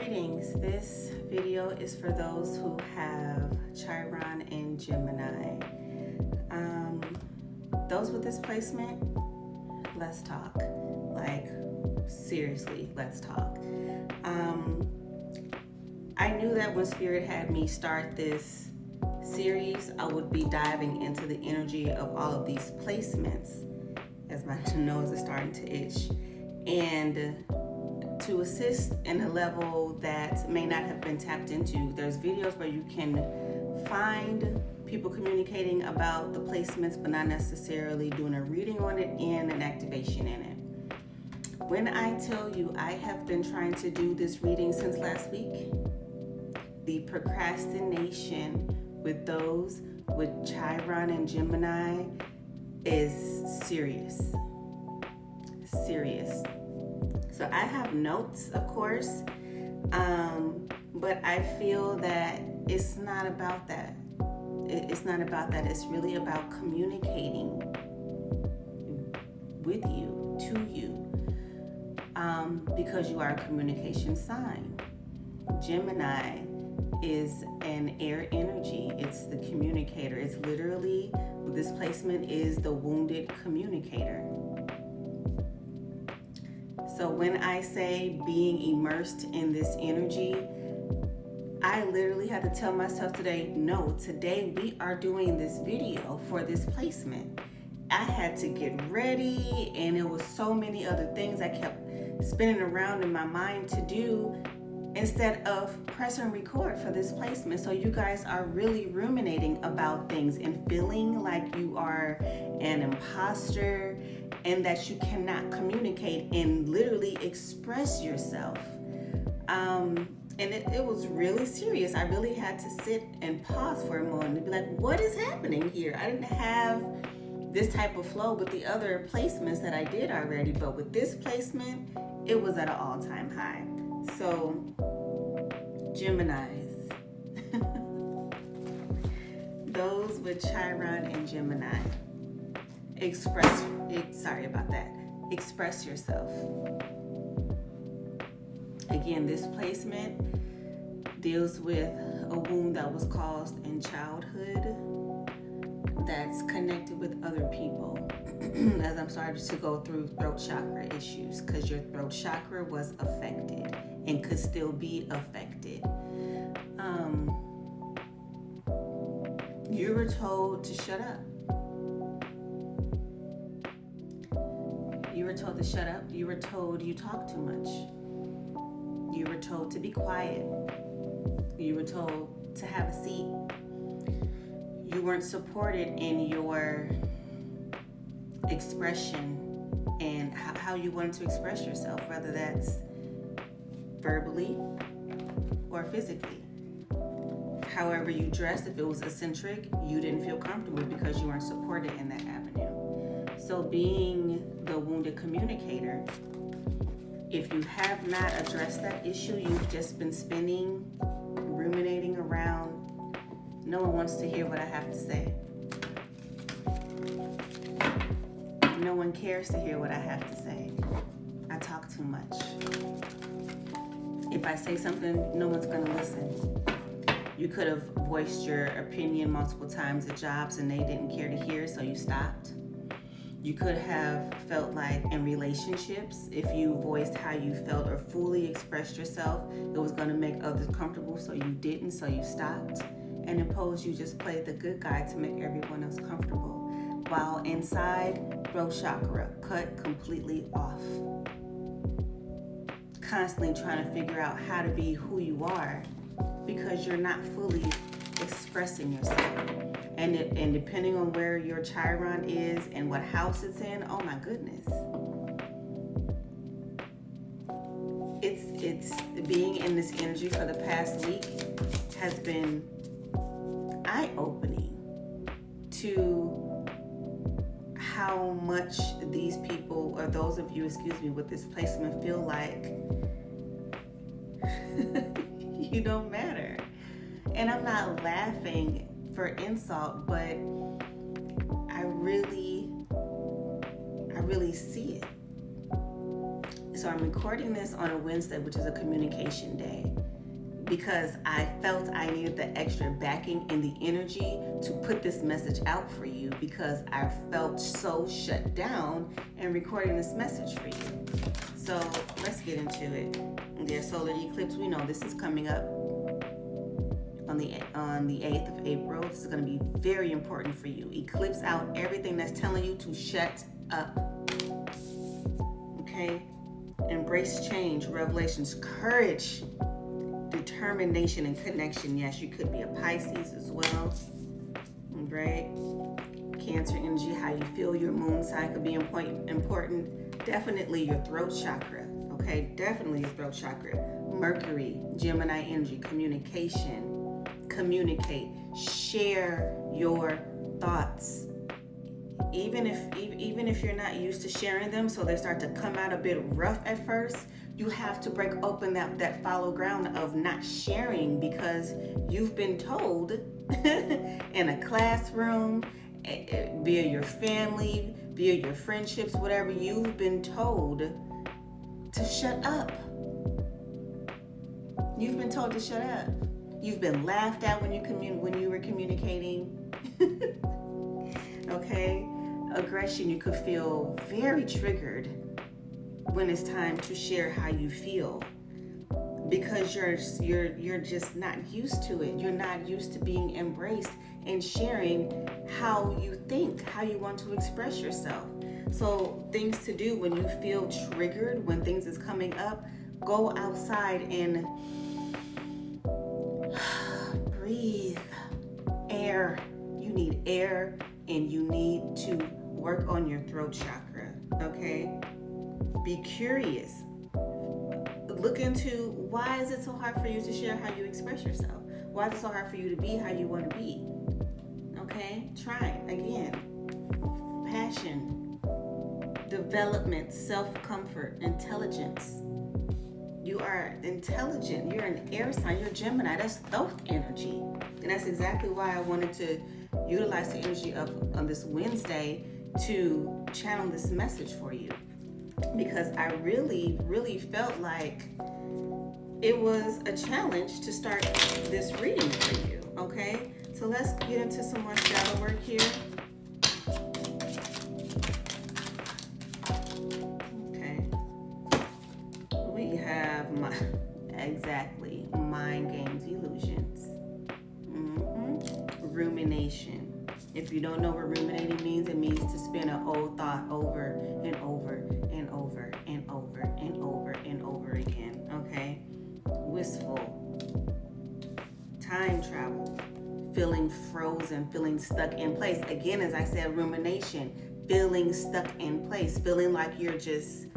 Greetings. This video is for those who have Chiron and Gemini. Those with this placement, let's talk. Like, seriously, let's talk. I knew that when Spirit had me start this series, I would be diving into the energy of all of these placements, as my nose is starting to itch, and to assist in a level that may not have been tapped into. There's videos where you can find people communicating about the placements, but not necessarily doing a reading on it and an activation in it. When I tell you I have been trying to do this reading since last week, the procrastination with those with Chiron and Gemini is serious. Serious. So I have notes, of course, but I feel that it's not about that. It's not about that. It's really about communicating with you, to you, because you are a communication sign. Gemini is an air energy. It's the communicator. It's literally, this placement is the wounded communicator. So when I say being immersed in this energy, I literally had to tell myself today, no, today we are doing this video for this placement. I had to get ready, and it was so many other things I kept spinning around in my mind to do instead of pressing record for this placement. So you guys are really ruminating about things and feeling like you are an imposter and that you cannot communicate and literally express yourself. And it was really serious. I really had to sit and pause for a moment and be like, what is happening here? I didn't have this type of flow with the other placements that I did already, but with this placement, it was at an all-time high. So, Geminis, those with Chiron and Gemini, express yourself. Again, this placement deals with a wound that was caused in childhood that's connected with other people. As I'm starting to go through throat chakra issues, because your throat chakra was affected and could still be affected. You were told to shut up. You were told to shut up. You were told you talk too much. You were told to be quiet. You were told to have a seat. You weren't supported in your expression and how you wanted to express yourself, whether that's verbally or physically. However you dressed, if it was eccentric, you didn't feel comfortable because you weren't supported in that avenue. So being the wounded communicator, if you have not addressed that issue, you've just been spinning, ruminating around. No one wants to hear what I have to say. No one cares to hear what I have to say. I talk too much. If I say something, no one's gonna listen. You could have voiced your opinion multiple times at jobs and they didn't care to hear, so you stopped. You could have felt like in relationships, if you voiced how you felt or fully expressed yourself, it was going to make others comfortable, so you didn't, so you stopped. And opposed, you just played the good guy to make everyone else comfortable. While inside, throat chakra cut completely off. Constantly trying to figure out how to be who you are because you're not fully expressing yourself. And depending on where your Chiron is and what house it's in, oh my goodness. It's being in this energy for the past week has been eye-opening to how much these people, or those of you, with this placement feel like you don't matter. And I'm not laughing for insult, but I really see it. So I'm recording this on a Wednesday, which is a communication day, because I felt I needed the extra backing and the energy to put this message out for you, because I felt so shut down in recording this message for you. So let's get into it. The solar eclipse, we know this is coming up on the 8th of April. This is going to be very important for you. Eclipse out everything that's telling you to shut up. Okay? Embrace change, revelations, courage, determination, and connection. Yes, you could be a Pisces as well. Right? Cancer energy, how you feel your moon sign could be important. Definitely your throat chakra. Okay? Definitely your throat chakra. Mercury, Gemini energy, communication. Communicate. Share your thoughts. Even if you're not used to sharing them, so they start to come out a bit rough at first, you have to break open that fallow ground of not sharing, because you've been told in a classroom, via your family, via your friendships, whatever, you've been told to shut up. You've been told to shut up. You've been laughed at when you were communicating. Okay? Aggression, you could feel very triggered when it's time to share how you feel, because you're just not used to it. You're not used to being embraced and sharing how you think, how you want to express yourself. So things to do when you feel triggered, when things is coming up, go outside and breathe. Air. You need air, and you need to work on your throat chakra, okay? Be curious. Look into, why is it so hard for you to share how you express yourself? Why is it so hard for you to be how you want to be? Okay? Try again. Passion, development, self-comfort, intelligence. You are intelligent. You're an air sign. You're Gemini. That's thought energy. And that's exactly why I wanted to utilize the energy of this Wednesday to channel this message for you, because I really, really felt like it was a challenge to start this reading for you. Okay, so let's get into some more shadow work here. Okay, we have mind games, illusions. Rumination. If you don't know what ruminating means, it means to spin an old thought over and over and over and over and over and over again. Okay? Wistful. Time travel. Feeling frozen, feeling stuck in place. Again, as I said, rumination. Feeling stuck in place. Feeling like you're just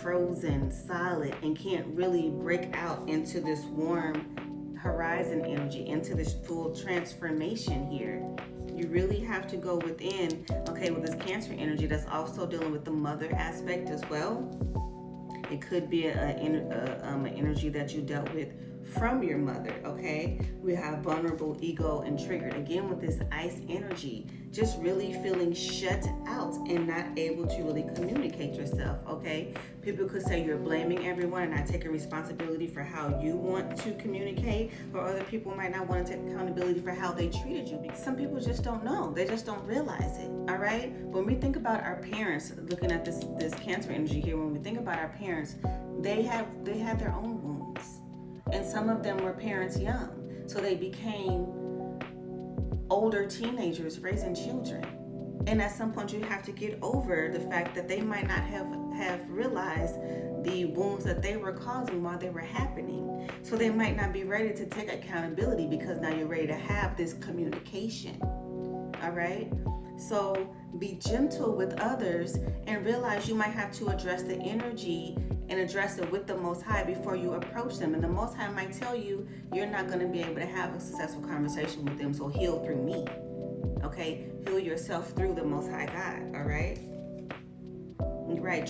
frozen, solid, and can't really break out into this warm horizon energy, into this full transformation here. You really have to go within. Okay, with this Cancer energy, that's also dealing with the mother aspect as well. It could be an energy that you dealt with from your mother. Okay, we have vulnerable, ego, and triggered. Again, with this ice energy, just really feeling shut out and not able to really communicate yourself. Okay, people could say you're blaming everyone and not taking responsibility for how you want to communicate, or other people might not want to take accountability for how they treated you, because some people just don't know. They just don't realize it. All right, when we think about our parents, looking at this Cancer energy here, when we think about our parents, they had their own wounds, and some of them were parents young, so they became older teenagers raising children. And at some point you have to get over the fact that they might not have realized the wounds that they were causing while they were happening. So they might not be ready to take accountability, because now you're ready to have this communication. All right? So be gentle with others and realize you might have to address the energy and address it with the Most High before you approach them. And the Most High might tell you you're not going to be able to have a successful conversation with them, so heal through me. Okay? Heal yourself through the Most High God. All right? Right.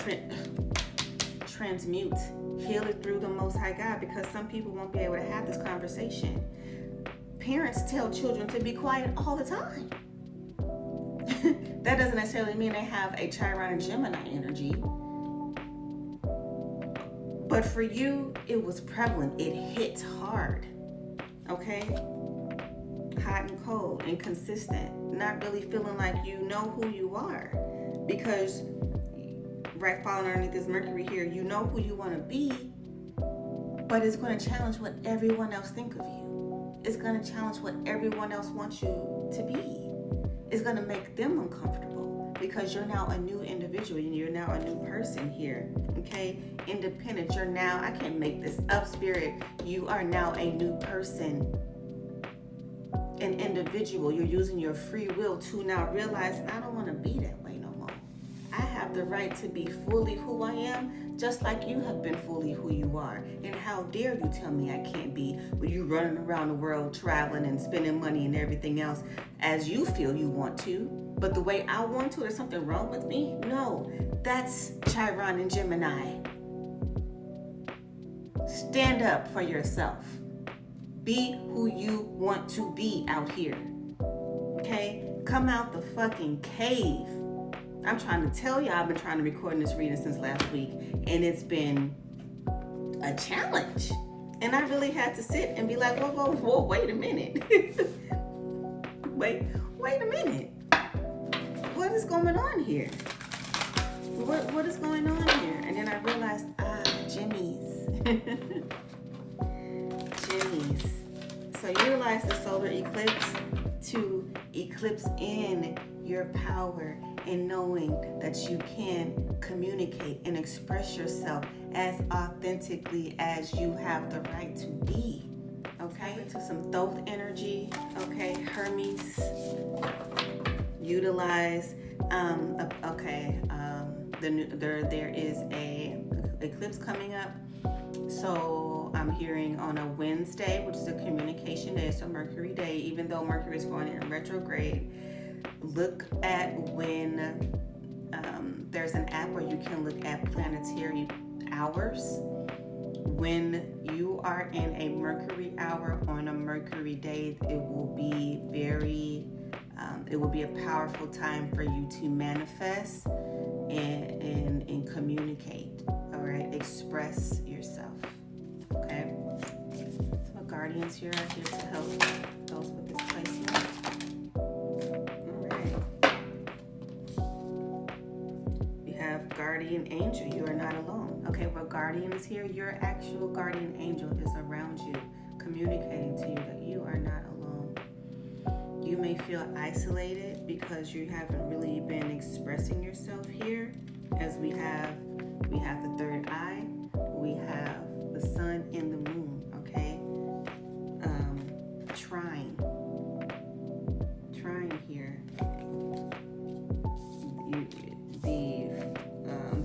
Transmute. Heal it through the Most High God, because some people won't be able to have this conversation. Parents tell children to be quiet all the time. That doesn't necessarily mean they have a Chiron and Gemini energy. But for you, it was prevalent. It hit hard. Okay? Hot and cold, inconsistent, not really feeling like you know who you are. Because right falling underneath this Mercury here, you know who you want to be, but it's going to challenge what everyone else think of you. It's going to challenge what everyone else wants you to be. It's going to make them uncomfortable because you're now a new individual and you're now a new person here. Okay? Independent. You're now, I can't make this up, Spirit. You are now a new person. An individual. You're using your free will to now realize, I don't want to be that way no more. I have the right to be fully who I am, just like you have been fully who you are. And how dare you tell me I can't be when you running around the world traveling and spending money and everything else as you feel you want to. But the way I want to, there's something wrong with me? No, that's Chiron and Gemini. Stand up for yourself. Be who you want to be out here. Okay? Come out the fucking cave. I'm trying to tell you, I've been trying to record this reading since last week, and it's been a challenge. And I really had to sit and be like, whoa, wait a minute. wait a minute. What is going on here? What is going on here? And then I realized, Jimmy's. So utilize the solar eclipse to eclipse in your power and knowing that you can communicate and express yourself as authentically as you have the right to be. Okay, to some Thoth energy. Okay, Hermes. Utilize. There is a eclipse coming up. So I'm hearing on a Wednesday, which is a communication day, so Mercury day, even though Mercury is going in retrograde, look at when there's an app where you can look at planetary hours. When you are in a Mercury hour on a Mercury day, it will be a powerful time for you to manifest and communicate. All right, express yourself. Okay, so my guardians here are here to help those with this placement. All right, you have guardian angel. You are not alone. Okay, well, guardian is here. Your actual guardian angel is around you, communicating to you that you are not alone. You may feel isolated because you haven't really been expressing yourself here, as we have the third eye, we have the sun and the moon. Okay, trine here,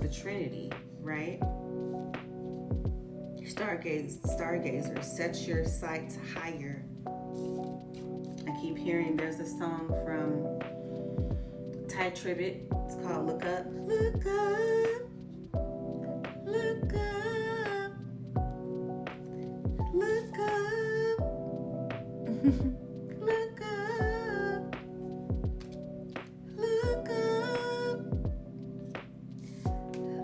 the Trinity, right? Stargazer, set your sights higher. I keep hearing there's a song from Ty Tribbett. It's called Look Up. Look up. Look up. Look up. Look up. Look up.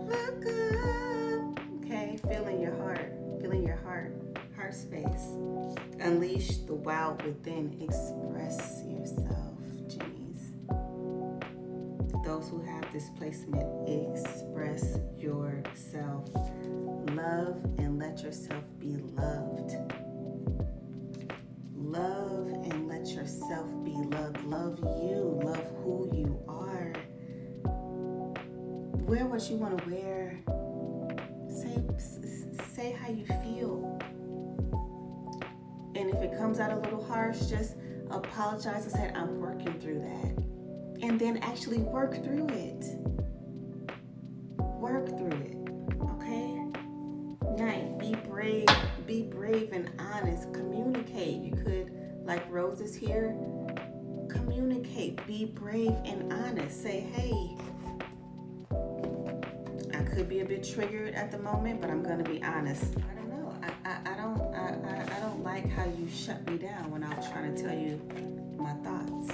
Look up. Okay, feeling your heart space. Unleash the wild within. Express yourself, Jimmy's. Those who have this placement, express yourself. Love and let yourself be loved. Love and let yourself be loved. Love you. Love who you are. Wear what you want to wear. Say how you feel. And if it comes out a little harsh, just apologize and say, I'm working through that. And then actually work through it. Work through it. Okay? 9, be brave and honest. Communicate. You could, like Rose is here, communicate. Be brave and honest. Say, hey, I could be a bit triggered at the moment, but I'm going to be honest. I don't know. I don't like how you shut me down when I was trying to tell you my thoughts,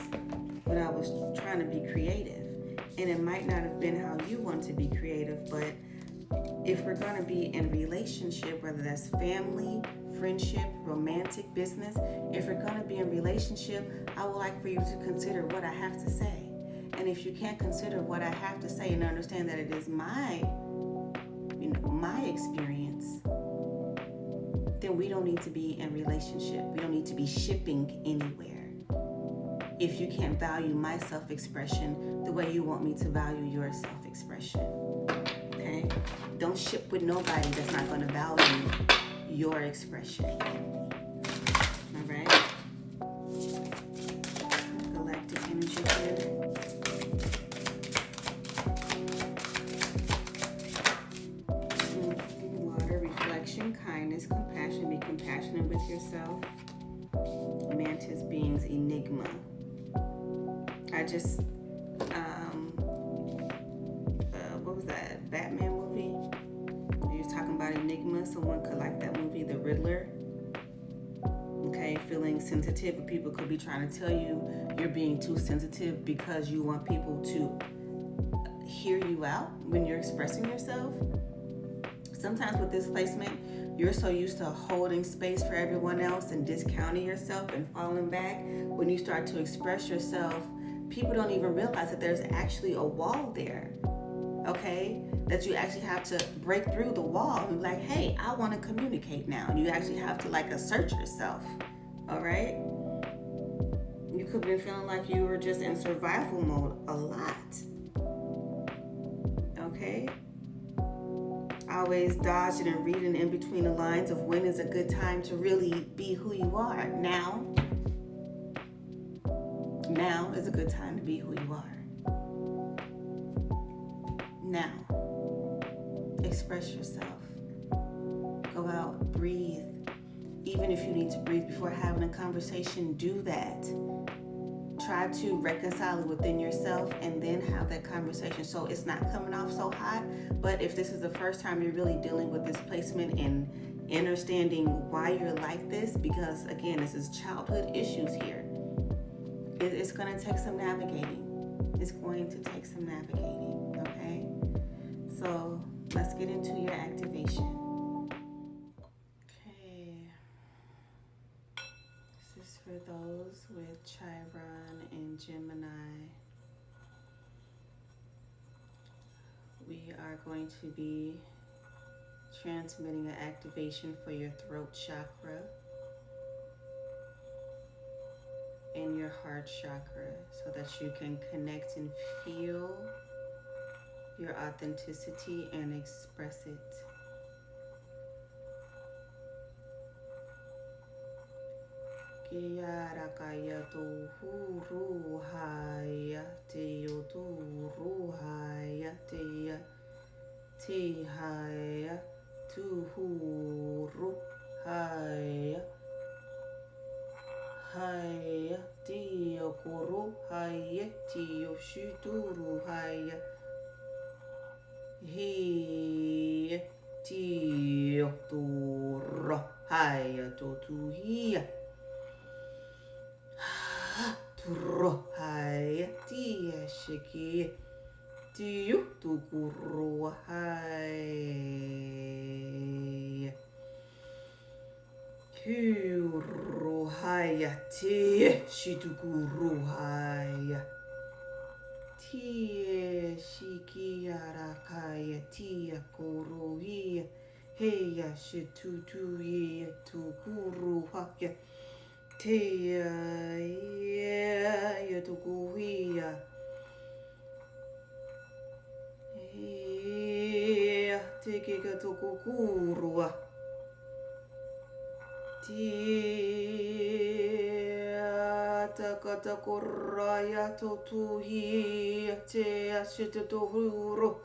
when I was trying to be creative. And it might not have been how you want to be creative, but If we're going to be in relationship, whether that's family, friendship, romantic, business, if we're going to be in relationship, I would like for you to consider what I have to say. And if you can't consider what I have to say and understand that it is my experience, then we don't need to be in relationship. We don't need to be shipping anywhere. If you can't value my self-expression the way you want me to value your self-expression, okay? Don't ship with nobody that's not going to value your expression. All right? Galactic energy here. Water, reflection, kindness, compassion. Be compassionate with yourself. Mantis beings, enigma. I just, what was that Batman movie? He was talking about enigma. Someone could like that movie, The Riddler. Okay, feeling sensitive, but people could be trying to tell you you're being too sensitive because you want people to hear you out when you're expressing yourself. Sometimes with this placement, you're so used to holding space for everyone else and discounting yourself and falling back. When you start to express yourself, people don't even realize that there's actually a wall there, okay? That you actually have to break through the wall and be like, hey, I want to communicate now. And you actually have to assert yourself, all right? You could have been feeling like you were just in survival mode a lot, okay? Always dodging and reading in between the lines of when is a good time to really be who you are. Now is a good time to be who you are. Now, express yourself. Go out, breathe. Even if you need to breathe before having a conversation, do that. Try to reconcile it within yourself and then have that conversation so it's not coming off so hot. But if this is the first time you're really dealing with this placement and understanding why you're like this, because again, this is childhood issues here, it's going to take some navigating. It's going to take some navigating, okay? So let's get into your activation. For those with Chiron and Gemini, we are going to be transmitting an activation for your throat chakra and your heart chakra so that you can connect and feel your authenticity and express it. Kiara kaya tu ruhaya teyo tu ruhaya teya tihaya tu ruhaya haya teyo kuru haya teyo shuturu haya he teyo tu haya tu hiya Turohaya tia shiki tiu tukurohaya Kurohaya tia shitukurohaya tia shikiarakaya tia korohia heya shitutuya tukurohaya Tia ya tukuhia tekeka tukukurua tia takatakuraya totuhia tia shitutuhuru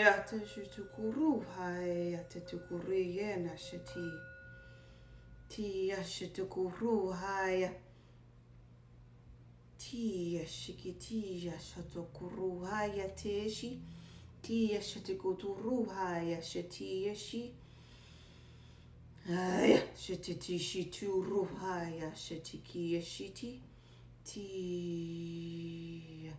Atashutukuru haya tatukuriye na shati tia shitukuru haya tia shikitiya shatukuru haya teshi tia shitukuturu haya shatiya shi haya shatiti shituru haya shatikiya shiti tia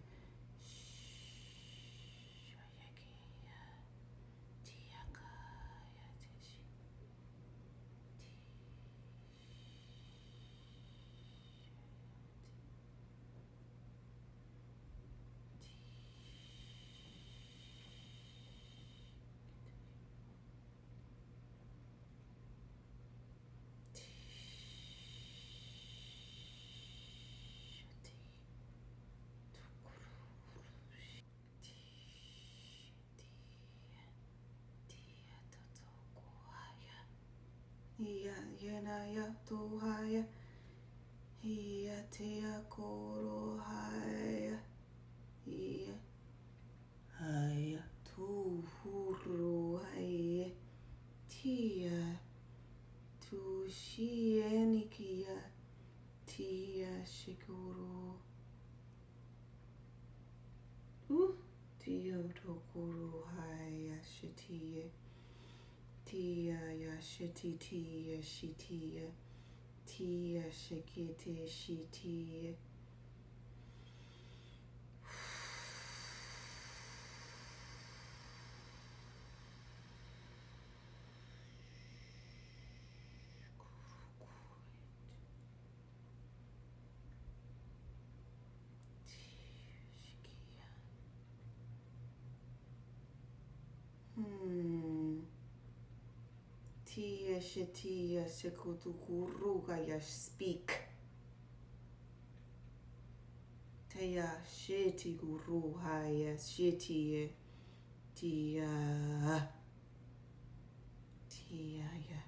Ia yenaya tuhaya. Ia tea korohaya. Ia haya tuhuruhaya. Tia tushienikia. Tia shikuru. Tia tokuruhaya shitie. Tia yashititia shitia. Tia shikite shitia. Tia shitia shikutukuruga ya speak. Tia shiti guruha ya shitie. Tia ya